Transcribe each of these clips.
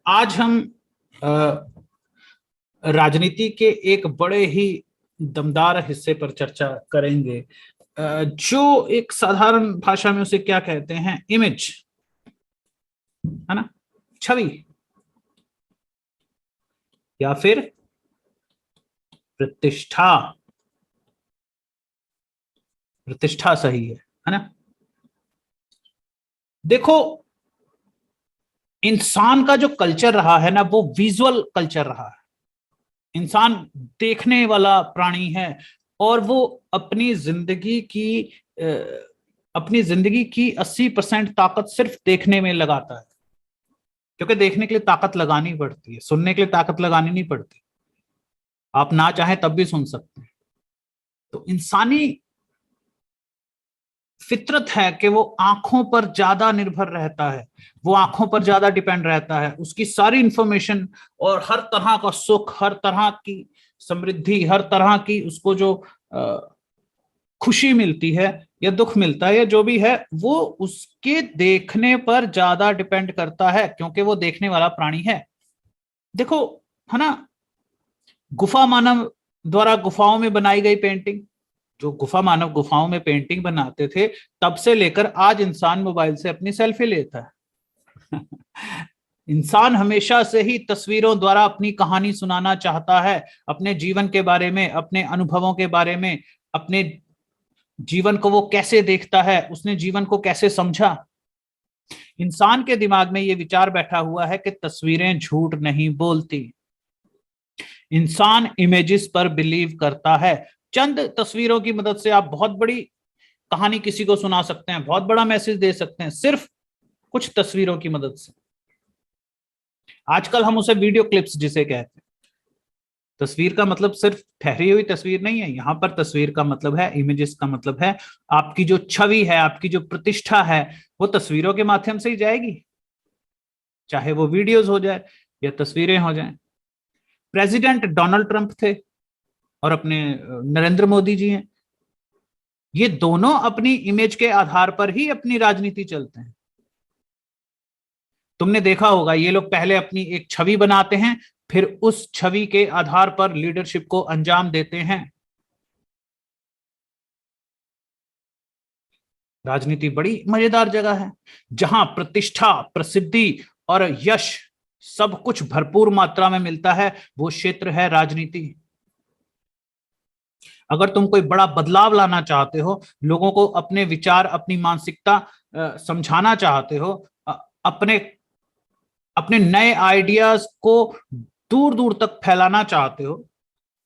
आज हम राजनीति के एक बड़े ही दमदार हिस्से पर चर्चा करेंगे, जो एक साधारण भाषा में उसे क्या कहते हैं, इमेज, है ना, छवि, या फिर प्रतिष्ठा। प्रतिष्ठा सही है ना। देखो, इंसान का जो कल्चर रहा है ना, वो विजुअल कल्चर रहा है। इंसान देखने वाला प्राणी है, और वो अपनी जिंदगी की 80% ताकत सिर्फ देखने में लगाता है। क्योंकि देखने के लिए ताकत लगानी पड़ती है, सुनने के लिए ताकत लगानी नहीं पड़ती। आप ना चाहे तब भी सुन सकते हैं। तो इंसानी फितरत है कि वो आंखों पर ज्यादा निर्भर रहता है, वो आंखों पर ज्यादा डिपेंड रहता है। उसकी सारी इंफॉर्मेशन और हर तरह का सुख, हर तरह की समृद्धि, हर तरह की उसको जो खुशी मिलती है या दुख मिलता है या जो भी है, वो उसके देखने पर ज्यादा डिपेंड करता है, क्योंकि वो देखने वाला प्राणी है। देखो, है ना, गुफा मानव द्वारा गुफाओं में बनाई गई पेंटिंग, जो गुफा मानव गुफाओं में पेंटिंग बनाते थे, तब से लेकर आज इंसान मोबाइल से अपनी सेल्फी लेता है। इंसान हमेशा से ही तस्वीरों द्वारा अपनी कहानी सुनाना चाहता है, अपने जीवन के बारे में, अपने अनुभवों के बारे में, अपने जीवन को वो कैसे देखता है, उसने जीवन को कैसे समझा। इंसान के दिमाग में ये विचार बैठा हुआ है कि तस्वीरें झूठ नहीं बोलती। इंसान इमेजेस पर बिलीव करता है। चंद तस्वीरों की मदद से आप बहुत बड़ी कहानी किसी को सुना सकते हैं, बहुत बड़ा मैसेज दे सकते हैं, सिर्फ कुछ तस्वीरों की मदद से। आजकल हम उसे वीडियो क्लिप्स जिसे कहते हैं। तस्वीर का मतलब सिर्फ ठहरी हुई तस्वीर नहीं है। यहां पर तस्वीर का मतलब है, इमेजेस का मतलब है, आपकी जो छवि है, आपकी जो प्रतिष्ठा है, वो तस्वीरों के माध्यम से ही जाएगी। चाहे वो वीडियोस हो जाए या तस्वीरें हो जाए। प्रेसिडेंट डोनाल्ड ट्रंप थे और अपने नरेंद्र मोदी जी हैं। ये दोनों अपनी इमेज के आधार पर ही अपनी राजनीति चलते हैं। तुमने देखा होगा, ये लोग पहले अपनी एक छवि बनाते हैं, फिर उस छवि के आधार पर लीडरशिप को अंजाम देते हैं। राजनीति बड़ी मजेदार जगह है, जहां प्रतिष्ठा, प्रसिद्धि और यश सब कुछ भरपूर मात्रा में मिलता है। वो क्षेत्र है राजनीति। अगर तुम कोई बड़ा बदलाव लाना चाहते हो, लोगों को अपने विचार, अपनी मानसिकता समझाना चाहते हो, अपने अपने नए आइडियाज को दूर दूर तक फैलाना चाहते हो,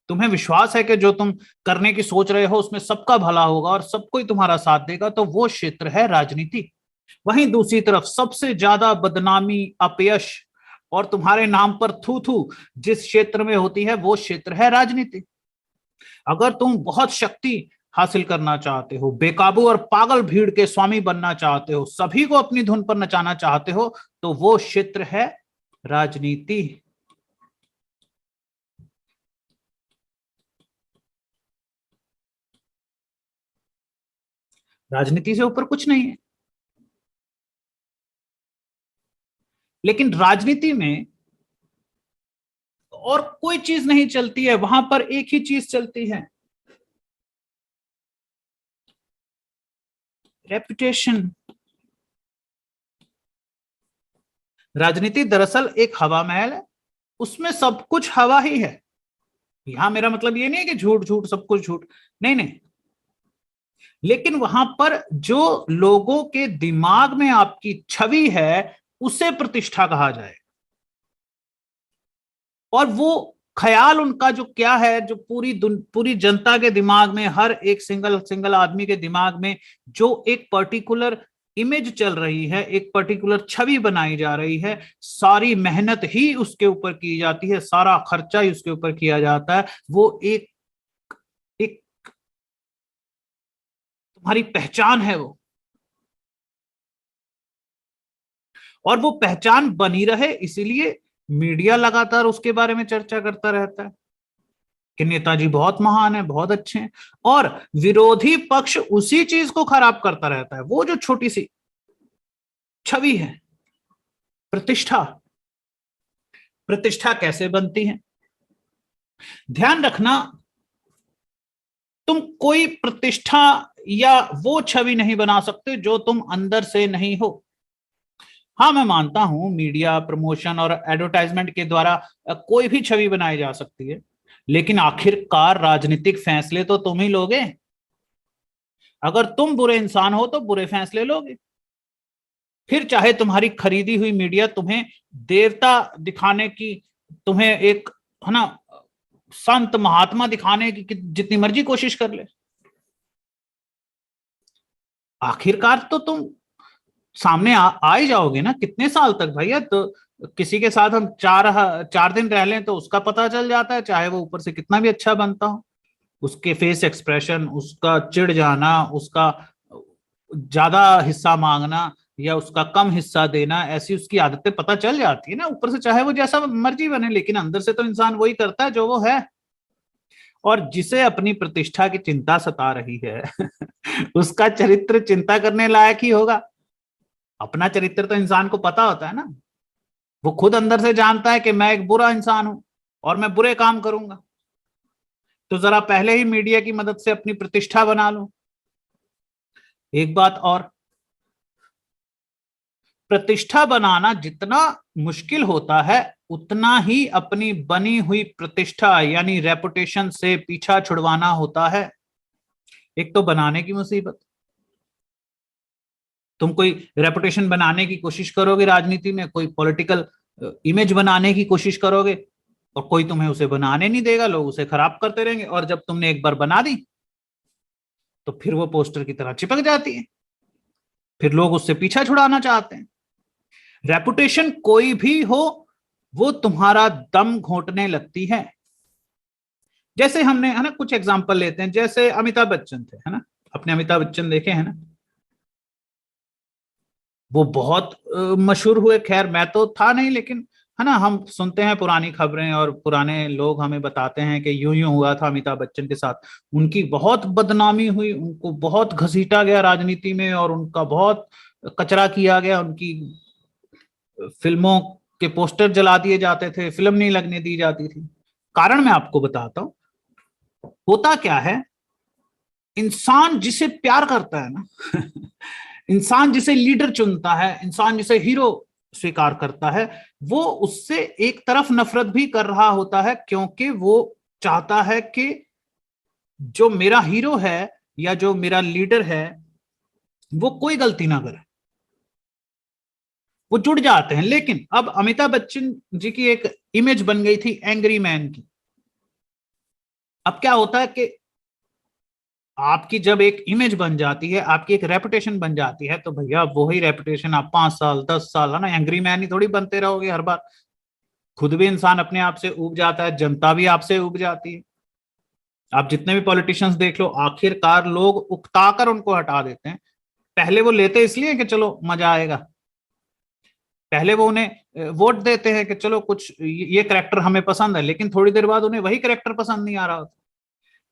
तुम्हें विश्वास है कि जो तुम करने की सोच रहे हो उसमें सबका भला होगा और सब कोई तुम्हारा साथ देगा, तो वो क्षेत्र है राजनीति। वहीं दूसरी तरफ सबसे ज्यादा बदनामी, अपयश और तुम्हारे नाम पर थू थू जिस क्षेत्र में होती है, वो क्षेत्र है राजनीति। अगर तुम बहुत शक्ति हासिल करना चाहते हो, बेकाबू और पागल भीड़ के स्वामी बनना चाहते हो, सभी को अपनी धुन पर नचाना चाहते हो, तो वो क्षेत्र है राजनीति। राजनीति से ऊपर कुछ नहीं है। लेकिन राजनीति में और कोई चीज नहीं चलती है, वहां पर एक ही चीज चलती है, रेपुटेशन। राजनीति दरअसल एक हवा महल है, उसमें सब कुछ हवा ही है। यहां मेरा मतलब ये नहीं है कि झूठ झूठ सब कुछ झूठ, नहीं नहीं। लेकिन वहां पर जो लोगों के दिमाग में आपकी छवि है, उसे प्रतिष्ठा कहा जाए। और वो ख्याल उनका जो क्या है, जो पूरी जनता के दिमाग में, हर एक सिंगल सिंगल आदमी के दिमाग में जो एक पर्टिकुलर इमेज चल रही है, एक पर्टिकुलर छवि बनाई जा रही है, सारी मेहनत ही उसके ऊपर की जाती है, सारा खर्चा ही उसके ऊपर किया जाता है। वो एक एक तुम्हारी पहचान है वो। और वो पहचान बनी रहे, इसीलिए मीडिया लगातार उसके बारे में चर्चा करता रहता है कि नेताजी बहुत महान है, बहुत अच्छे हैं। और विरोधी पक्ष उसी चीज को खराब करता रहता है। वो जो छोटी सी छवि है, प्रतिष्ठा, प्रतिष्ठा कैसे बनती है। ध्यान रखना, तुम कोई प्रतिष्ठा या वो छवि नहीं बना सकते जो तुम अंदर से नहीं हो। हाँ, मैं मानता हूं मीडिया प्रमोशन और एडवर्टाइजमेंट के द्वारा कोई भी छवि बनाई जा सकती है, लेकिन आखिरकार राजनीतिक फैसले तो तुम ही लोगे। अगर तुम बुरे इंसान हो तो बुरे फैसले लोगे। फिर चाहे तुम्हारी खरीदी हुई मीडिया तुम्हें देवता दिखाने की, तुम्हें एक, है ना, संत महात्मा दिखाने की जितनी मर्जी कोशिश कर ले, आखिरकार तो तुम सामने आ ही जाओगे ना। कितने साल तक भैया, तो किसी के साथ हम 4 दिन रह लें तो उसका पता चल जाता है, चाहे वो ऊपर से कितना भी अच्छा बनता हो। उसके फेस एक्सप्रेशन, उसका चिढ़ जाना, उसका ज्यादा हिस्सा मांगना या उसका कम हिस्सा देना, ऐसी उसकी आदतें पता चल जाती है ना ऊपर से, चाहे वो जैसा मर्जी बने, लेकिन अंदर से तो इंसान वही करता है जो वो है। और जिसे अपनी प्रतिष्ठा की चिंता सता रही है उसका चरित्र चिंता करने लायक ही होगा। अपना चरित्र तो इंसान को पता होता है ना, वो खुद अंदर से जानता है कि मैं एक बुरा इंसान हूं और मैं बुरे काम करूंगा। तो जरा पहले ही मीडिया की मदद से अपनी प्रतिष्ठा बना लो। एक बात और, प्रतिष्ठा बनाना जितना मुश्किल होता है, उतना ही अपनी बनी हुई प्रतिष्ठा यानी रेपुटेशन से पीछा छुड़वाना होता है। एक तो बनाने की मुसीबत, तुम कोई रेपुटेशन बनाने की कोशिश करोगे राजनीति में, कोई पॉलिटिकल इमेज बनाने की कोशिश करोगे, और कोई तुम्हें उसे बनाने नहीं देगा, लोग उसे खराब करते रहेंगे, और जब तुमने एक बार बना दी तो फिर वो पोस्टर की तरह चिपक जाती है, फिर लोग उससे पीछा छुड़ाना चाहते हैं। रेपुटेशन कोई भी हो, वो तुम्हारा दम घोंटने लगती है। जैसे हमने, है ना, कुछ एग्जांपल लेते हैं, जैसे अमिताभ बच्चन थे, है ना, अपने अमिताभ बच्चन देखे हैं ना, वो बहुत मशहूर हुए। खैर मैं तो था नहीं, लेकिन है ना, हम सुनते हैं पुरानी खबरें और पुराने लोग हमें बताते हैं कि यूं यूं हुआ था अमिताभ बच्चन के साथ। उनकी बहुत बदनामी हुई, उनको बहुत घसीटा गया राजनीति में, और उनका बहुत कचरा किया गया, उनकी फिल्मों के पोस्टर जला दिए जाते थे, फिल्म नहीं लगने दी जाती थी। कारण मैं आपको बताता हूं, होता क्या है, इंसान जिसे प्यार करता है ना इंसान जिसे लीडर चुनता है, इंसान जिसे हीरो स्वीकार करता है, वो उससे एक तरफ नफरत भी कर रहा होता है, क्योंकि वो चाहता है कि जो मेरा हीरो है या जो मेरा लीडर है वो कोई गलती ना करे। वो जुड़ जाते हैं। लेकिन अब अमिताभ बच्चन जी की एक इमेज बन गई थी एंग्री मैन की। अब क्या होता है कि आपकी जब एक इमेज बन जाती है, आपकी एक रेपुटेशन बन जाती है, तो भैया वही रेपुटेशन आप 5 साल 10 साल, है ना, एंग्री मैन ही थोड़ी बनते रहोगे हर बार। खुद भी इंसान अपने आप से ऊब जाता है, जनता भी आपसे ऊब जाती है। आप जितने भी पॉलिटिशियंस देख लो, आखिरकार लोग उकताकर उनको हटा देते हैं। पहले वो लेते इसलिए कि चलो मजा आएगा, पहले वो उन्हें वोट देते हैं कि चलो कुछ ये करेक्टर हमें पसंद है, लेकिन थोड़ी देर बाद उन्हें वही करेक्टर पसंद नहीं आ रहा होता।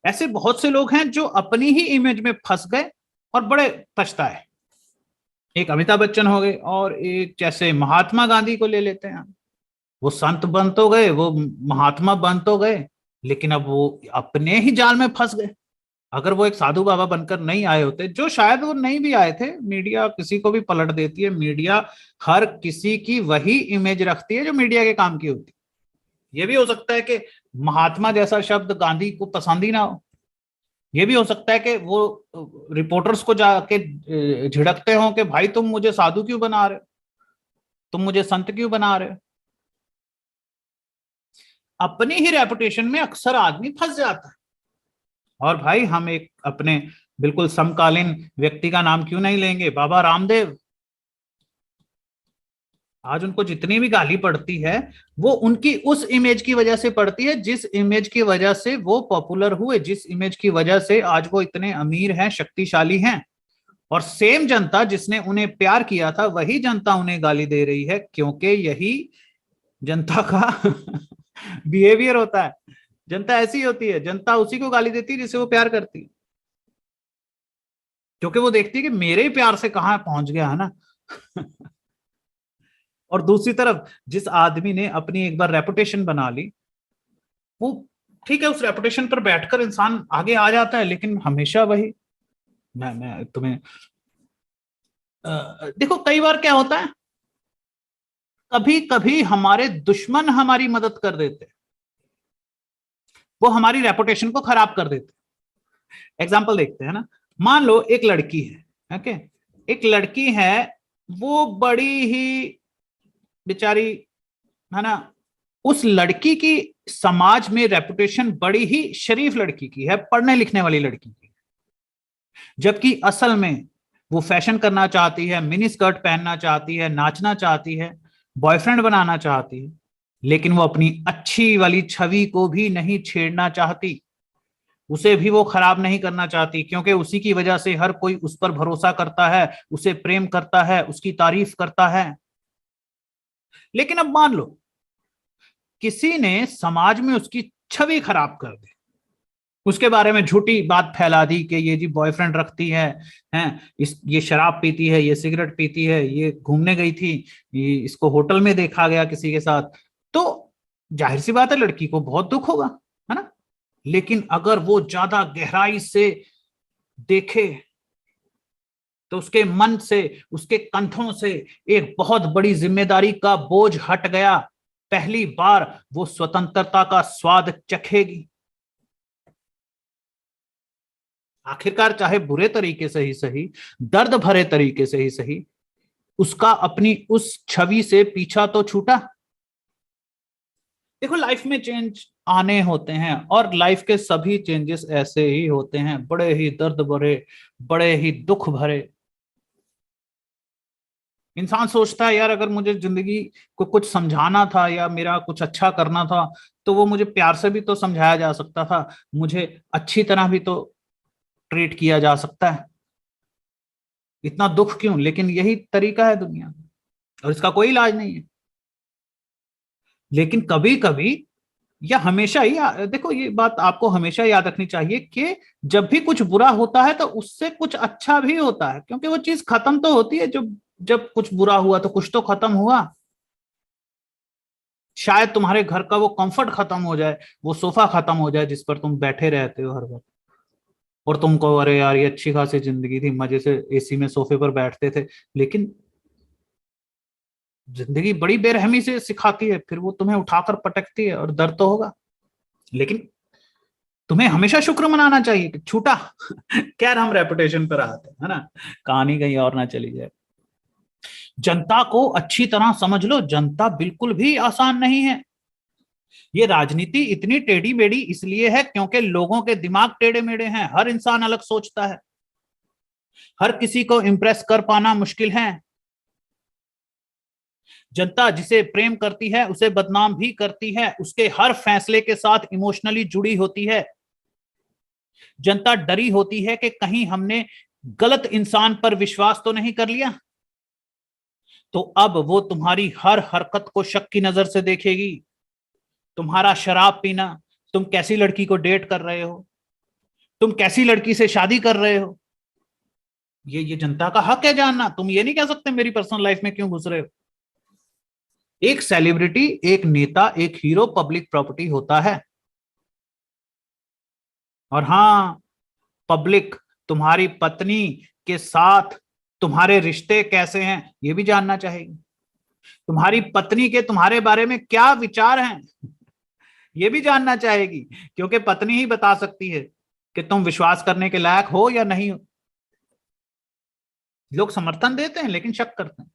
ऐसे बहुत से लोग हैं जो अपनी ही इमेज में फंस गए और बड़े पछताए। एक अमिताभ बच्चन हो गए, और एक जैसे महात्मा गांधी को ले लेते हैं। वो संत बन तो गए, वो महात्मा बन तो गए, लेकिन अब वो अपने ही जाल में फंस गए। अगर वो एक साधु बाबा बनकर नहीं आए होते, जो शायद वो नहीं भी आए थे, मीडिया किसी को भी पलट देती है, मीडिया हर किसी की वही इमेज रखती है जो मीडिया के काम की होती है। ये भी हो सकता है कि महात्मा जैसा शब्द गांधी को पसंद ही ना हो। ये भी हो सकता है कि वो रिपोर्टर्स को जाके झिड़कते हो कि भाई तुम मुझे साधु क्यों बना रहे हो, तुम मुझे संत क्यों बना रहे हो। अपनी ही रेपुटेशन में अक्सर आदमी फंस जाता है। और भाई हम एक अपने बिल्कुल समकालीन व्यक्ति का नाम क्यों नहीं लेंगे, बाबा रामदेव। आज उनको जितनी भी गाली पड़ती है, वो उनकी उस इमेज की वजह से पड़ती है जिस इमेज की वजह से वो पॉपुलर हुए, जिस इमेज की वजह से आज वो इतने अमीर हैं, शक्तिशाली हैं। और सेम जनता जिसने उन्हें प्यार किया था, वही जनता उन्हें गाली दे रही है, क्योंकि यही जनता का बिहेवियर होता है। जनता ऐसी होती है, जनता उसी को गाली देती है जिसे वो प्यार करती है, क्योंकि वो देखती है कि मेरे ही प्यार से कहाँ पहुंच गया, है ना और दूसरी तरफ जिस आदमी ने अपनी एक बार रेपुटेशन बना ली, वो ठीक है, उस रेपुटेशन पर बैठकर इंसान आगे आ जाता है, लेकिन हमेशा वही, मैं तुम्हें देखो कई बार क्या होता है, कभी कभी हमारे दुश्मन हमारी मदद कर देते, वो हमारी रेपुटेशन को खराब कर देते। एग्जाम्पल देखते हैं ना, मान लो एक लड़की है, ओके, एक लड़की है, वो बड़ी ही बेचारी, है ना, उस लड़की की समाज में रेपुटेशन बड़ी ही शरीफ लड़की की है, पढ़ने लिखने वाली लड़की की, जबकि असल में वो फैशन करना चाहती है, मिनी स्कर्ट पहनना चाहती है, नाचना चाहती है, बॉयफ्रेंड बनाना चाहती है, लेकिन वो अपनी अच्छी वाली छवि को भी नहीं छेड़ना चाहती, उसे भी वो खराब नहीं करना चाहती, क्योंकि उसी की वजह से हर कोई उस पर भरोसा करता है, उसे प्रेम करता है, उसकी तारीफ करता है। लेकिन अब मान लो किसी ने समाज में उसकी छवि खराब कर दी, उसके बारे में झूठी बात फैला दी कि ये जी बॉयफ्रेंड रखती है, ये शराब पीती है, ये सिगरेट पीती है, ये घूमने गई थी, ये इसको होटल में देखा गया किसी के साथ, तो जाहिर सी बात है लड़की को बहुत दुख होगा, है ना। लेकिन अगर वो ज्यादा गहराई से देखे तो उसके मन से, उसके कंधों से एक बहुत बड़ी जिम्मेदारी का बोझ हट गया, पहली बार वो स्वतंत्रता का स्वाद चखेगी। आखिरकार चाहे बुरे तरीके से ही सही, दर्द भरे तरीके से ही सही, उसका अपनी उस छवि से पीछा तो छूटा। देखो लाइफ में चेंज आने होते हैं, और लाइफ के सभी चेंजेस ऐसे ही होते हैं, बड़े ही दर्द भरे, बड़े ही दुख भरे। इंसान सोचता है यार, अगर मुझे जिंदगी को कुछ समझाना था या मेरा कुछ अच्छा करना था, तो वो मुझे प्यार से भी तो समझाया जा सकता था, मुझे अच्छी तरह भी तो ट्रीट किया जा सकता है, इतना दुख क्यों? लेकिन यही तरीका है दुनिया का, और इसका कोई इलाज नहीं है। लेकिन कभी कभी, या हमेशा ही, देखो ये बात आपको हमेशा याद रखनी चाहिए कि जब भी कुछ बुरा होता है तो उससे कुछ अच्छा भी होता है, क्योंकि वो चीज खत्म तो होती है, जब जब कुछ बुरा हुआ तो कुछ तो खत्म हुआ। शायद तुम्हारे घर का वो कंफर्ट खत्म हो जाए, वो सोफा खत्म हो जाए जिस पर तुम बैठे रहते हो हर वक्त, और तुमको अरे यार ये अच्छी खासी जिंदगी थी, मजे से एसी में सोफे पर बैठते थे। लेकिन जिंदगी बड़ी बेरहमी से सिखाती है, फिर वो तुम्हें उठाकर पटकती है, और दर्द तो होगा। लेकिन तुम्हें हमेशा शुक्र मनाना चाहिए कि छूटा। क्या हम रेपुटेशन पर आते हैं, है ना, कहानी कहीं और ना चली जाए। जनता को अच्छी तरह समझ लो, जनता बिल्कुल भी आसान नहीं है। ये राजनीति इतनी टेढ़ी मेढ़ी इसलिए है क्योंकि लोगों के दिमाग टेढ़े मेढ़े हैं, हर इंसान अलग सोचता है, हर किसी को इंप्रेस कर पाना मुश्किल है। जनता जिसे प्रेम करती है उसे बदनाम भी करती है, उसके हर फैसले के साथ इमोशनली जुड़ी होती है। जनता डरी होती है कि कहीं हमने गलत इंसान पर विश्वास तो नहीं कर लिया, तो अब वो तुम्हारी हर हरकत को शक की नजर से देखेगी। तुम्हारा शराब पीना, तुम कैसी लड़की को डेट कर रहे हो, तुम कैसी लड़की से शादी कर रहे हो, ये जनता का हक है जानना। तुम ये नहीं कह सकते मेरी पर्सनल लाइफ में क्यों घुस रहे हो। एक सेलिब्रिटी, एक नेता, एक हीरो पब्लिक प्रॉपर्टी होता है, और हाँ, पब्लिक तुम्हारी पत्नी के साथ तुम्हारे रिश्ते कैसे हैं ये भी जानना चाहेगी, तुम्हारी पत्नी के तुम्हारे बारे में क्या विचार हैं ये भी जानना चाहेगी, क्योंकि पत्नी ही बता सकती है कि तुम विश्वास करने के लायक हो या नहीं हो। लोग समर्थन देते हैं लेकिन शक करते हैं।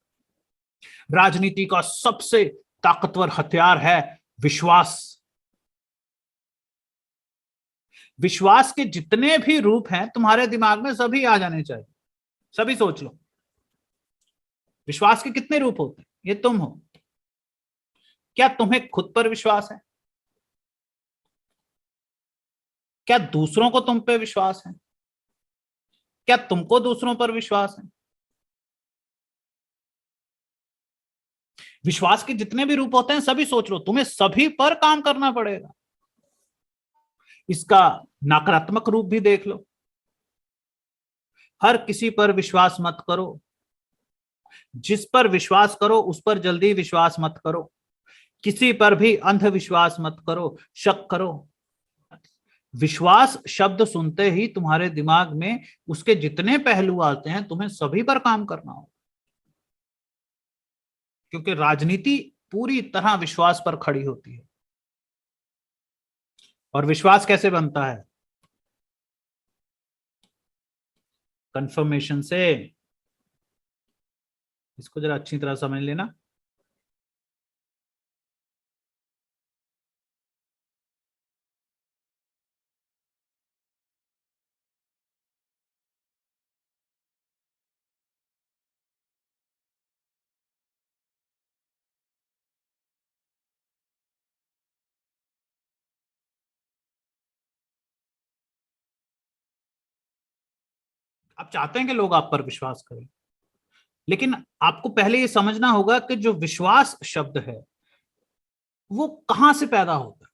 राजनीति का सबसे ताकतवर हथियार है विश्वास। विश्वास के जितने भी रूप हैं तुम्हारे दिमाग में सभी आ जाने चाहिए, सभी सोच लो। विश्वास के कितने रूप होते हैं ये तुम हो। क्या तुम्हें खुद पर विश्वास है? क्या दूसरों को तुम पे विश्वास है? क्या तुमको दूसरों पर विश्वास है? विश्वास के जितने भी रूप होते हैं सभी सोच लो, तुम्हें सभी पर काम करना पड़ेगा। इसका नकारात्मक रूप भी देख लो, हर किसी पर विश्वास मत करो, जिस पर विश्वास करो उस पर जल्दी विश्वास मत करो, किसी पर भी अंधविश्वास मत करो, शक करो। विश्वास शब्द सुनते ही तुम्हारे दिमाग में उसके जितने पहलू आते हैं तुम्हें सभी पर काम करना होगा, क्योंकि राजनीति पूरी तरह विश्वास पर खड़ी होती है। और विश्वास कैसे बनता है? कंफर्मेशन से। इसको जरा अच्छी तरह समझ लेना। आप चाहते हैं कि लोग आप पर विश्वास करें, लेकिन आपको पहले ये समझना होगा कि जो विश्वास शब्द है वो कहां से पैदा होता है।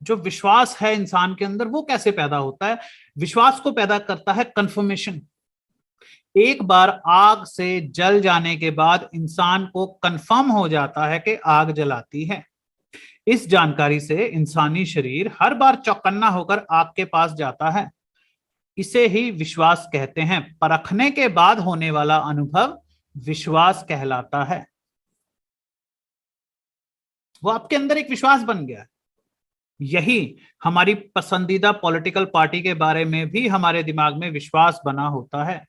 जो विश्वास है इंसान के अंदर वो कैसे पैदा होता है? विश्वास को पैदा करता है कंफर्मेशन। एक बार आग से जल जाने के बाद इंसान को कंफर्म हो जाता है कि आग जलाती है। इस जानकारी से इंसानी शरीर हर बार चौकन्ना होकर आग के पास जाता है। इसे ही विश्वास कहते हैं। परखने के बाद होने वाला अनुभव विश्वास कहलाता है। वो आपके अंदर एक विश्वास बन गया है। यही हमारी पसंदीदा पॉलिटिकल पार्टी के बारे में भी हमारे दिमाग में विश्वास बना होता है।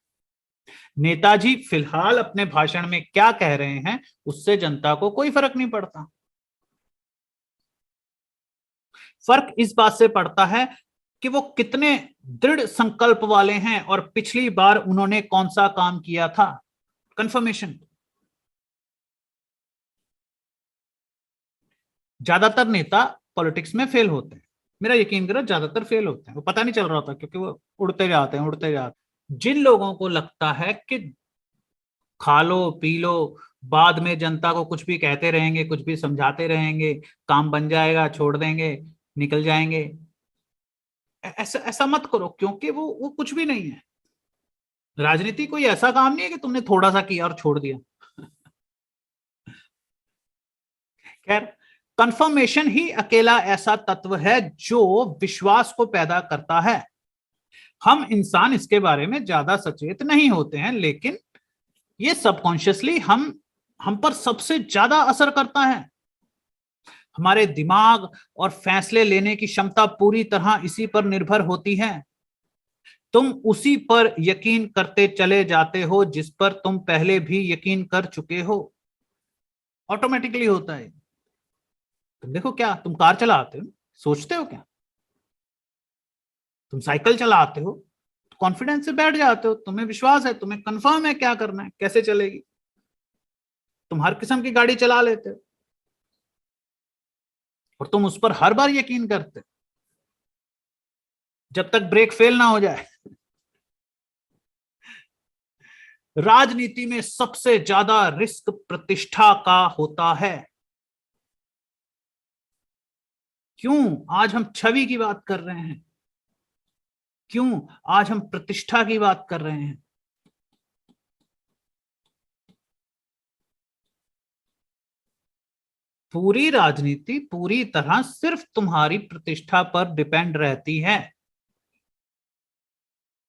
नेताजी फिलहाल अपने भाषण में क्या कह रहे हैं उससे जनता को कोई फर्क नहीं पड़ता। फर्क इस बात से पड़ता है कि वो कितने दृढ़ संकल्प वाले हैं और पिछली बार उन्होंने कौन सा काम किया था। कंफर्मेशन। ज्यादातर नेता पॉलिटिक्स में फेल होते हैं, मेरा यकीन करो ज्यादातर फेल होते हैं। वो पता नहीं चल रहा होता क्योंकि वो उड़ते जाते हैं उड़ते जाते हैं। जिन लोगों को लगता है कि खा लो पी लो, बाद में जनता को कुछ भी कहते रहेंगे, कुछ भी समझाते रहेंगे, काम बन जाएगा, छोड़ देंगे, निकल जाएंगे, ऐसा ऐसा मत करो, क्योंकि वो कुछ भी नहीं है। राजनीति कोई ऐसा काम नहीं है कि तुमने थोड़ा सा किया और छोड़ दिया। खैर, कंफर्मेशन ही अकेला ऐसा तत्व है जो विश्वास को पैदा करता है। हम इंसान इसके बारे में ज्यादा सचेत नहीं होते हैं, लेकिन ये सबकॉन्शियसली हम पर सबसे ज्यादा असर करता है। हमारे दिमाग और फैसले लेने की क्षमता पूरी तरह इसी पर निर्भर होती है। तुम उसी पर यकीन करते चले जाते हो जिस पर तुम पहले भी यकीन कर चुके हो। ऑटोमेटिकली होता है। तुम देखो, क्या तुम कार चलाते हो, सोचते हो क्या? तुम साइकिल चलाते हो, कॉन्फिडेंस से बैठ जाते हो, तुम्हें विश्वास है, तुम्हें कंफर्म है क्या करना है, कैसे चलेगी। तुम हर किस्म की गाड़ी चला लेते हो और तुम उस पर हर बार यकीन करते हो जब तक ब्रेक फेल ना हो जाए। राजनीति में सबसे ज्यादा रिस्क प्रतिष्ठा का होता है। क्यों आज हम छवि की बात कर रहे हैं? क्यों आज हम प्रतिष्ठा की बात कर रहे हैं? पूरी राजनीति पूरी तरह सिर्फ तुम्हारी प्रतिष्ठा पर डिपेंड रहती है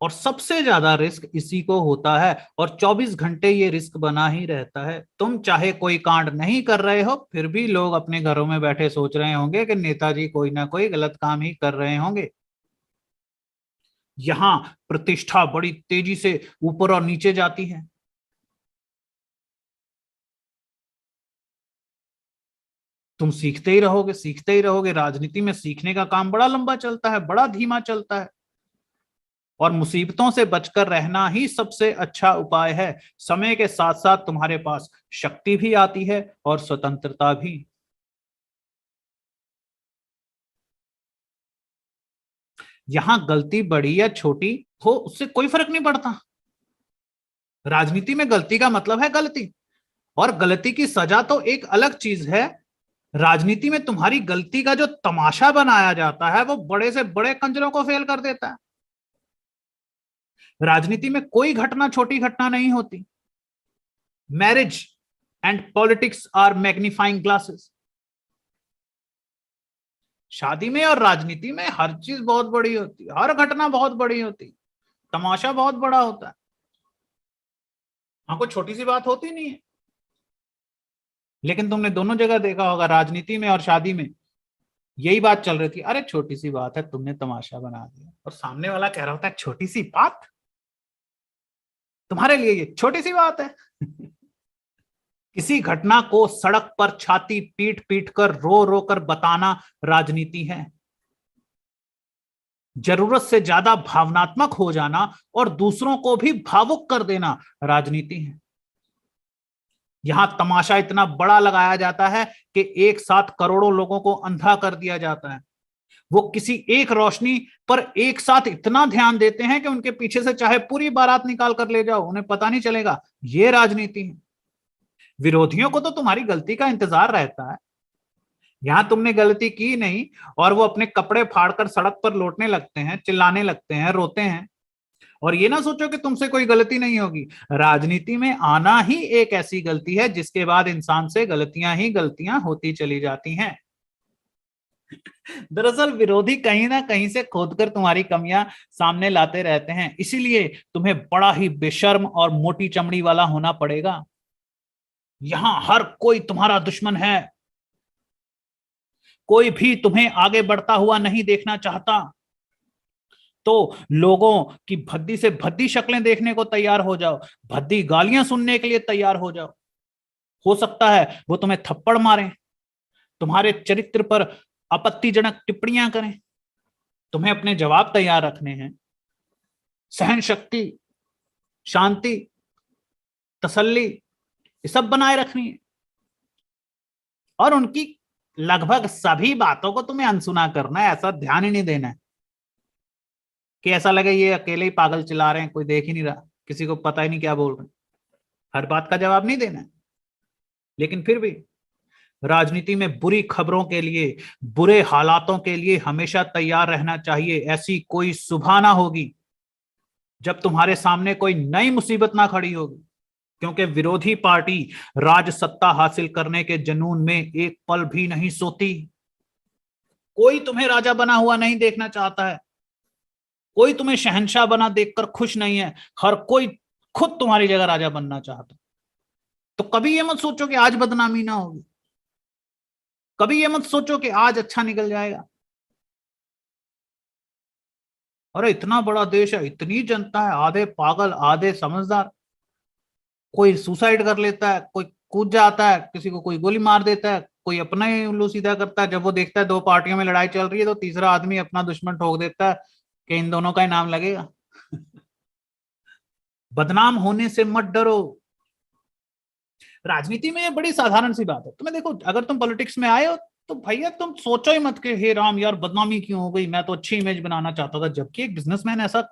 और सबसे ज्यादा रिस्क इसी को होता है। और 24 घंटे ये रिस्क बना ही रहता है। तुम चाहे कोई कांड नहीं कर रहे हो फिर भी लोग अपने घरों में बैठे सोच रहे होंगे कि नेताजी कोई ना कोई गलत काम ही कर रहे होंगे। यहां प्रतिष्ठा बड़ी तेजी से ऊपर और नीचे जाती है। तुम सीखते ही रहोगे, सीखते ही रहोगे। राजनीति में सीखने का काम बड़ा लंबा चलता है, बड़ा धीमा चलता है। और मुसीबतों से बचकर रहना ही सबसे अच्छा उपाय है। समय के साथ साथ तुम्हारे पास शक्ति भी आती है और स्वतंत्रता भी। यहां गलती बड़ी या छोटी हो उससे कोई फर्क नहीं पड़ता। राजनीति में गलती का मतलब है गलती, और गलती की सजा तो एक अलग चीज है। राजनीति में तुम्हारी गलती का जो तमाशा बनाया जाता है वो बड़े से बड़े कंजरों को फेल कर देता है। राजनीति में कोई घटना छोटी घटना नहीं होती। Marriage and politics are magnifying glasses. शादी में और राजनीति में हर चीज बहुत बड़ी होती है, हर घटना बहुत बड़ी होती है, तमाशा बहुत बड़ा होता है। हाँ, कोई छोटी सी बात होती नहीं है। लेकिन तुमने दोनों जगह देखा होगा, राजनीति में और शादी में यही बात चल रही थी, अरे छोटी सी बात है, तुमने तमाशा बना दिया। और सामने वाला कह रहा होता है छोटी सी बात, तुम्हारे लिए ये छोटी सी बात है। किसी घटना को सड़क पर छाती पीट पीट कर रो रो कर बताना राजनीति है। जरूरत से ज्यादा भावनात्मक हो जाना और दूसरों को भी भावुक कर देना राजनीति है। यहां तमाशा इतना बड़ा लगाया जाता है कि एक साथ करोड़ों लोगों को अंधा कर दिया जाता है। वो किसी एक रोशनी पर एक साथ इतना ध्यान देते हैं कि उनके पीछे से चाहे पूरी बारात निकाल कर ले जाओ, उन्हें पता नहीं चलेगा। ये राजनीति है। विरोधियों को तो तुम्हारी गलती का इंतजार रहता है। यहां तुमने गलती की नहीं और वो अपने कपड़े फाड़कर सड़क पर लौटने लगते हैं, चिल्लाने लगते हैं, रोते हैं। और ये ना सोचो कि तुमसे कोई गलती नहीं होगी। राजनीति में आना ही एक ऐसी गलती है जिसके बाद इंसान से गलतियां ही गलतियां होती चली जाती हैं। दरअसल विरोधी कहीं ना कहीं से खोदकर तुम्हारी कमियां सामने लाते रहते हैं, इसीलिए तुम्हें बड़ा ही बेशर्म और मोटी चमड़ी वाला होना पड़ेगा। यहां हर कोई तुम्हारा दुश्मन है। कोई भी तुम्हें आगे बढ़ता हुआ नहीं देखना चाहता। तो लोगों की भद्दी से भद्दी शक्लें देखने को तैयार हो जाओ, भद्दी गालियां सुनने के लिए तैयार हो जाओ। हो सकता है वो तुम्हें थप्पड़ मारें, तुम्हारे चरित्र पर आपत्तिजनक टिप्पणियां करें। तुम्हें अपने जवाब तैयार रखने हैं। सहन शक्ति, शांति, तसल्ली, ये सब बनाए रखनी है। और उनकी लगभग सभी बातों को तुम्हें अनसुना करना है। ऐसा ध्यान ही नहीं देना है कि ऐसा लगे ये अकेले ही पागल चिल्ला रहे हैं, कोई देख ही नहीं रहा, किसी को पता ही नहीं क्या बोल रहे हैं। हर बात का जवाब नहीं देना है। लेकिन फिर भी राजनीति में बुरी खबरों के लिए, बुरे हालातों के लिए हमेशा तैयार रहना चाहिए। ऐसी कोई सुबह ना होगी जब तुम्हारे सामने कोई नई मुसीबत ना खड़ी होगी, क्योंकि विरोधी पार्टी राज सत्ता हासिल करने के जुनून में एक पल भी नहीं सोती। कोई तुम्हें राजा बना हुआ नहीं देखना चाहता है। कोई तुम्हें शहंशाह बना देखकर खुश नहीं है। हर कोई खुद तुम्हारी जगह राजा बनना चाहता। तो कभी ये मत सोचो कि आज बदनामी ना होगी। कभी ये मत सोचो कि आज अच्छा निकल जाएगा। अरे इतना बड़ा देश है, इतनी जनता है, आधे पागल आधे समझदार। कोई सुसाइड कर लेता है, कोई कूद जाता है, किसी को कोई गोली मार देता है, कोई अपना ही उल्लू सीधा करता है। जब वो देखता है दो पार्टियों में लड़ाई चल रही है तो तीसरा आदमी अपना दुश्मन ठोक देता है कि इन दोनों का ही नाम लगेगा। बदनाम होने से मत डरो। राजनीति में ये बड़ी साधारण सी बात है। तुम्हें देखो, अगर तुम पॉलिटिक्स में आए हो तो भैया तुम सोचो ही मत कि हे राम यार बदनामी क्यों हो गई, मैं तो अच्छी इमेज बनाना चाहता था। जबकि एक बिजनेसमैन ऐसा,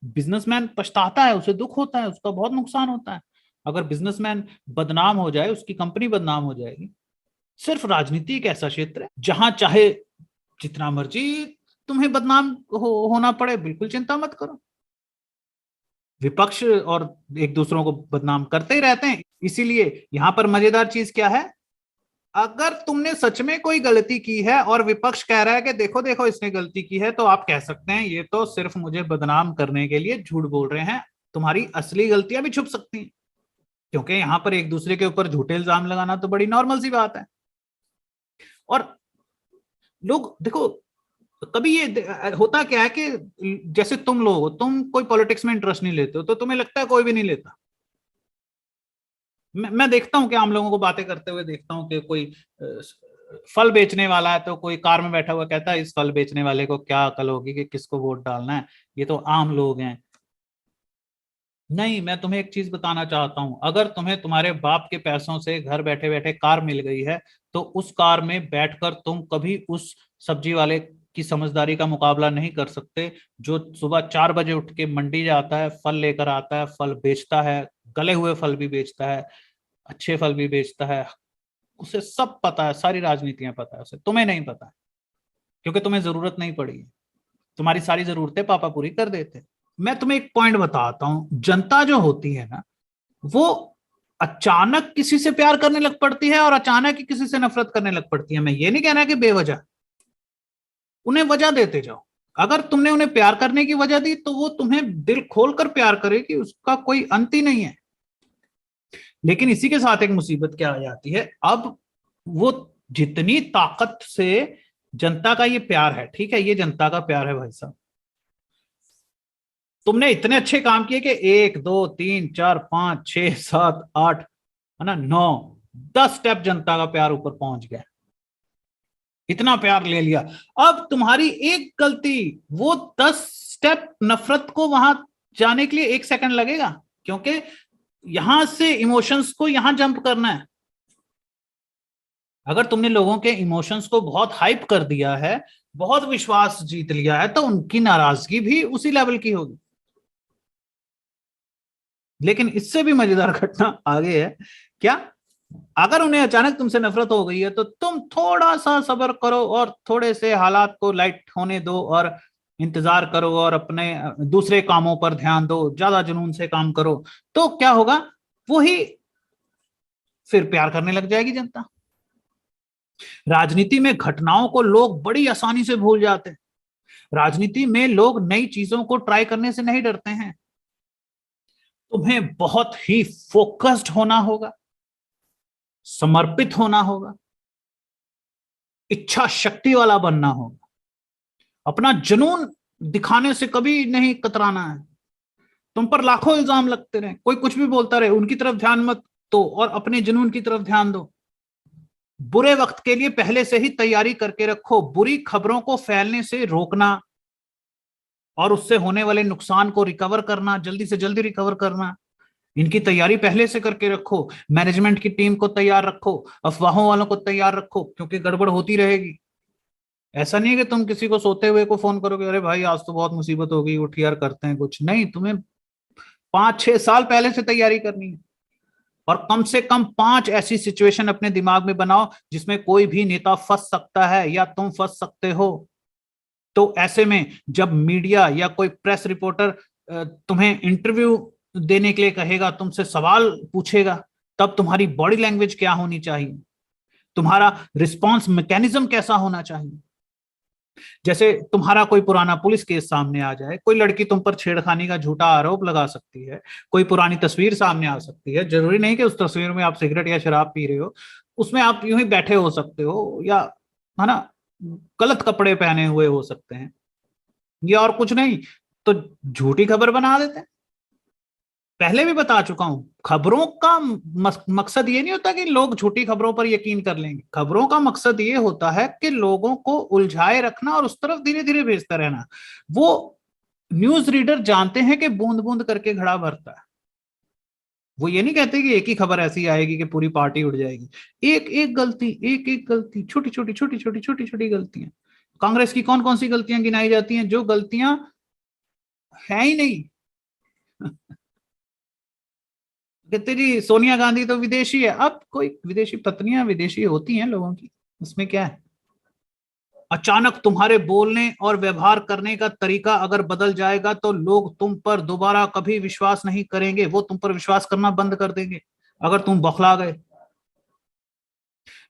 बिजनेसमैन पछताता है, उसे दुख होता है, उसका बहुत नुकसान होता है। अगर बिजनेसमैन बदनाम हो जाए, उसकी कंपनी बदनाम हो जाएगी। सिर्फ राजनीति एक ऐसा क्षेत्र है जहां चाहे जितना मर्जी तुम्हें बदनाम होना पड़े, बिल्कुल चिंता मत करो। विपक्ष और एक दूसरों को बदनाम करते ही रहते हैं। इसीलिए यहां पर मजेदार चीज क्या है, अगर तुमने सच में कोई गलती की है और विपक्ष कह रहा है कि देखो देखो इसने गलती की है, तो आप कह सकते हैं ये तो सिर्फ मुझे बदनाम करने के लिए झूठ बोल रहे हैं। तुम्हारी असली गलतियां भी छुप सकती हैं, क्योंकि यहां पर एक दूसरे के ऊपर झूठे इल्जाम लगाना तो बड़ी नॉर्मल सी बात है। और लोग देखो, कभी ये होता क्या है कि जैसे तुम लोग हो, तुम कोई पॉलिटिक्स में इंटरेस्ट नहीं लेते हो तो तुम्हें लगता है कोई भी नहीं लेता। मैं देखता हूँ कि आम लोगों को बातें करते हुए देखता हूँ कि कोई फल बेचने वाला है तो कोई कार में बैठा हुआ कहता है इस फल बेचने वाले को क्या अकल होगी कि किसको वोट डालना है, ये तो आम लोग हैं। नहीं, मैं तुम्हें एक चीज बताना चाहता हूं, अगर तुम्हें तुम्हारे बाप के पैसों से घर बैठे बैठे कार मिल गई है तो उस कार में बैठकर तुम कभी उस सब्जी वाले की समझदारी का मुकाबला नहीं कर सकते, जो सुबह 4 बजे उठ के मंडी जाता है, फल लेकर आता है, फल बेचता है, गले हुए फल भी बेचता है, अच्छे फल भी बेचता है। उसे सब पता है, सारी राजनीतियां पता है उसे, तुम्हें नहीं पता है क्योंकि तुम्हें जरूरत नहीं पड़ी है। तुम्हारी सारी जरूरतें पापा पूरी कर देते। मैं तुम्हें एक पॉइंट बताता हूं, जनता जो होती है ना, वो अचानक किसी से प्यार करने लग पड़ती है और अचानक ही किसी से नफरत करने लग पड़ती है। मैं ये नहीं कहना कि बेवजह, उन्हें वजह देते जाओ। अगर तुमने उन्हें प्यार करने की वजह दी तो वो तुम्हें दिल खोलकर प्यार करेगी, उसका कोई अंत ही नहीं है। लेकिन इसी के साथ एक मुसीबत क्या आ जाती है, अब वो जितनी ताकत से जनता का ये प्यार है, ठीक है, ये जनता का प्यार है भाई साहब, तुमने इतने अच्छे काम किए कि 1 2 3 4 5 6 7 8, है ना, 9 10 स्टेप जनता का प्यार ऊपर पहुंच गया, इतना प्यार ले लिया। अब तुम्हारी एक गलती, वो 10 स्टेप नफरत को वहां जाने के लिए 1 सेकंड लगेगा, क्योंकि यहां से इमोशंस को यहां जंप करना है। अगर तुमने लोगों के इमोशंस को बहुत हाइप कर दिया है, बहुत विश्वास जीत लिया है, तो उनकी नाराजगी भी उसी लेवल की होगी। लेकिन इससे भी मजेदार घटना आगे है। क्या? अगर उन्हें अचानक तुमसे नफरत हो गई है तो तुम थोड़ा सा सब्र करो और थोड़े से हालात को लाइट होने दो और इंतजार करो और अपने दूसरे कामों पर ध्यान दो, ज्यादा जुनून से काम करो, तो क्या होगा, वही फिर प्यार करने लग जाएगी जनता। राजनीति में घटनाओं को लोग बड़ी आसानी से भूल जाते हैं। राजनीति में लोग नई चीजों को ट्राई करने से नहीं डरते हैं। तुम्हें बहुत ही फोकस्ड होना होगा, समर्पित होना होगा, इच्छा शक्ति वाला बनना होगा, अपना जुनून दिखाने से कभी नहीं कतराना है। तुम पर लाखों इल्जाम लगते रहे, कोई कुछ भी बोलता रहे, उनकी तरफ ध्यान मत दो और अपने जुनून की तरफ ध्यान दो। बुरे वक्त के लिए पहले से ही तैयारी करके रखो, बुरी खबरों को फैलने से रोकना और उससे होने वाले नुकसान को रिकवर करना, जल्दी से जल्दी रिकवर करना, इनकी तैयारी पहले से करके रखो। मैनेजमेंट की टीम को तैयार रखो, अफवाहों वालों को तैयार रखो, क्योंकि गड़बड़ होती रहेगी। ऐसा नहीं है कि तुम किसी को सोते हुए को फोन करोगे, अरे भाई आज तो बहुत मुसीबत हो गई, उठ यार करते हैं कुछ, नहीं, तुम्हें 5 6 साल पहले से तैयारी करनी है। और कम से कम 5 ऐसी सिचुएशन अपने दिमाग में बनाओ जिसमें कोई भी नेता फंस सकता है या तुम फंस सकते हो। तो ऐसे में जब मीडिया या कोई प्रेस रिपोर्टर तुम्हें इंटरव्यू देने के लिए कहेगा, तुमसे सवाल पूछेगा, तब तुम्हारी बॉडी लैंग्वेज क्या होनी चाहिए, तुम्हारा रिस्पॉन्स मैकेनिज्म कैसा होना चाहिए। जैसे तुम्हारा कोई पुराना पुलिस केस सामने आ जाए, कोई लड़की तुम पर छेड़खानी का झूठा आरोप लगा सकती है, कोई पुरानी तस्वीर सामने आ सकती है, जरूरी नहीं कि उस तस्वीर में आप सिगरेट या शराब पी रहे हो, उसमें आप यूं ही बैठे हो सकते हो, या, है ना, गलत कपड़े पहने हुए हो सकते हैं, या और कुछ नहीं, तो झूठी खबर बना देते हैं। पहले भी बता चुका हूं, खबरों का मकसद ये नहीं होता कि लोग झूठी खबरों पर यकीन कर लेंगे। खबरों का मकसद ये होता है कि लोगों को उलझाए रखना और उस तरफ धीरे धीरे भेजता रहना। वो न्यूज रीडर जानते हैं कि बूंद बूंद करके घड़ा भरता है। वो ये नहीं कहते कि एक ही खबर ऐसी आएगी कि पूरी पार्टी उड़ जाएगी। एक एक गलती, छोटी छोटी छोटी छोटी छोटी छोटी गलतियां। कांग्रेस की कौन कौन सी गलतियां गिनाई जाती हैं, जो गलतियां है ही नहीं। कहते जी सोनिया गांधी तो विदेशी है, अब कोई विदेशी पत्नियां विदेशी होती हैं लोगों की, उसमें क्या है। अचानक तुम्हारे बोलने और व्यवहार करने का तरीका अगर बदल जाएगा तो लोग तुम पर दोबारा कभी विश्वास नहीं करेंगे, वो तुम पर विश्वास करना बंद कर देंगे अगर तुम बौखला गए।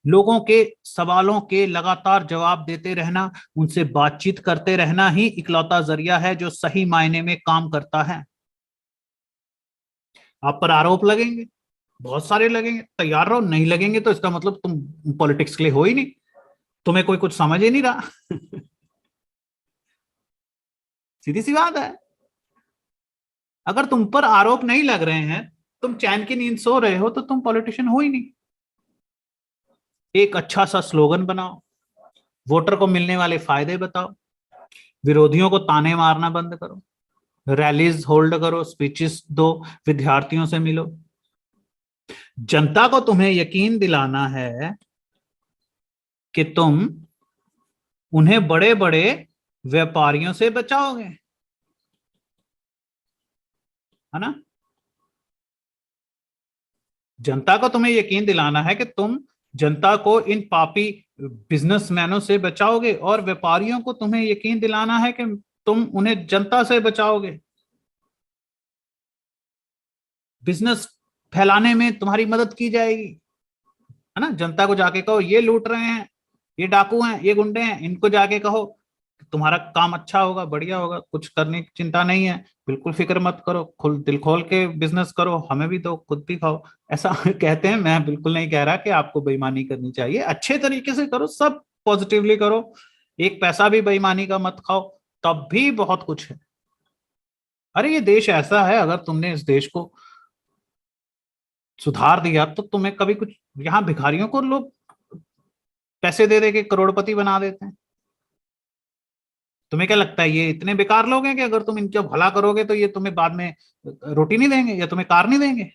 लोगों के सवालों के लगातार जवाब देते रहना, उनसे बातचीत करते रहना ही इकलौता जरिया है जो सही मायने में काम करता है। आप पर आरोप लगेंगे, बहुत सारे लगेंगे, तैयार रहो, नहीं लगेंगे तो इसका मतलब तुम पॉलिटिक्स के लिए हो ही नहीं, तुम्हें कोई कुछ समझ ही नहीं रहा। सीधी सी बात है। अगर तुम पर आरोप नहीं लग रहे हैं, तुम चैन की नींद सो रहे हो, तो तुम पॉलिटिशियन हो ही नहीं। एक अच्छा सा स्लोगन बनाओ, वोटर को मिलने वाले फायदे बताओ, विरोधियों को ताने मारना बंद करो, रैलीज होल्ड करो, स्पीचेस दो, विद्यार्थियों से मिलो। जनता को तुम्हें यकीन दिलाना है कि तुम उन्हें बड़े बड़े व्यापारियों से बचाओगे, है ना। जनता को तुम्हें यकीन दिलाना है कि तुम जनता को इन पापी बिजनेसमैनों से बचाओगे, और व्यापारियों को तुम्हें यकीन दिलाना है कि तुम उन्हें जनता से बचाओगे। बिजनेस फैलाने में तुम्हारी मदद की जाएगी, है ना। जनता को जाके कहो ये लूट रहे हैं, ये डाकू हैं, ये गुंडे हैं, इनको जाके कहो, तुम्हारा काम अच्छा होगा, बढ़िया होगा, कुछ करने की चिंता नहीं है, बिल्कुल फिक्र मत करो, खुल दिल खोल के बिजनेस करो, हमें भी दो, खुद भी खाओ, ऐसा कहते हैं। मैं बिल्कुल नहीं कह रहा कि आपको बेईमानी करनी चाहिए, अच्छे तरीके से करो, सब पॉजिटिवली करो, एक पैसा भी बेईमानी का मत खाओ, तब भी बहुत कुछ है। अरे ये देश ऐसा है, अगर तुमने इस देश को सुधार दिया तो तुम्हें कभी कुछ, यहाँ भिखारियों को लोग पैसे दे दे के करोड़पति बना देते हैं। तुम्हें क्या लगता है ये इतने बेकार लोग हैं कि अगर तुम इनका भला करोगे तो ये तुम्हें बाद में रोटी नहीं देंगे या तुम्हें कार नहीं देंगे?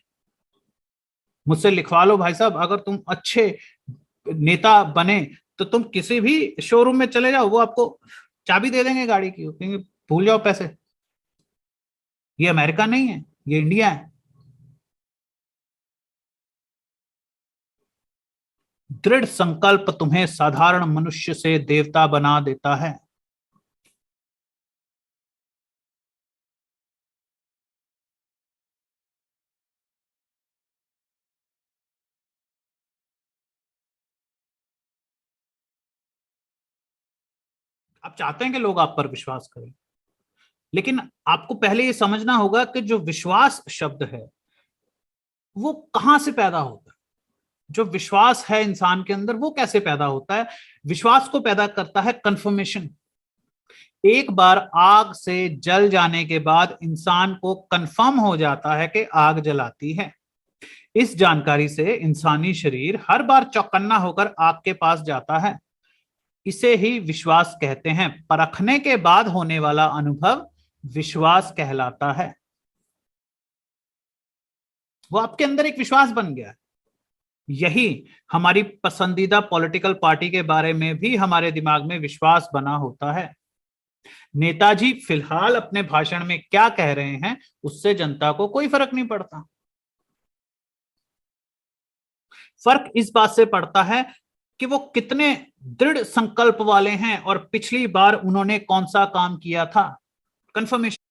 मुझसे लिखवा लो भाई साहब, अगर तुम अच्छे नेता बने तो तुम किसी भी शोरूम में चले जाओ, वो आपको चाबी दे देंगे गाड़ी की, क्योंकि भूल जाओ पैसे। ये अमेरिका नहीं है, ये इंडिया है। दृढ़ संकल्प तुम्हें साधारण मनुष्य से देवता बना देता है। आप चाहते हैं कि लोग आप पर विश्वास करें, लेकिन आपको पहले ये समझना होगा कि जो विश्वास शब्द है वो कहां से पैदा होता है। जो विश्वास है इंसान के अंदर वो कैसे पैदा होता है? विश्वास को पैदा करता है कंफर्मेशन। एक बार आग से जल जाने के बाद इंसान को कंफर्म हो जाता है कि आग जलाती है। इस जानकारी से इंसानी शरीर हर बार चौकन्ना होकर आग के पास जाता है। इसे ही विश्वास कहते हैं। परखने के बाद होने वाला अनुभव विश्वास कहलाता है। वो आपके अंदर एक विश्वास बन गया है। यही हमारी पसंदीदा पॉलिटिकल पार्टी के बारे में भी हमारे दिमाग में विश्वास बना होता है। नेताजी फिलहाल अपने भाषण में क्या कह रहे हैं उससे जनता को कोई फर्क नहीं पड़ता। फर्क इस बात से पड़ता है कि वो कितने दृढ़ संकल्प वाले हैं और पिछली बार उन्होंने कौन सा काम किया था। कंफर्मेशन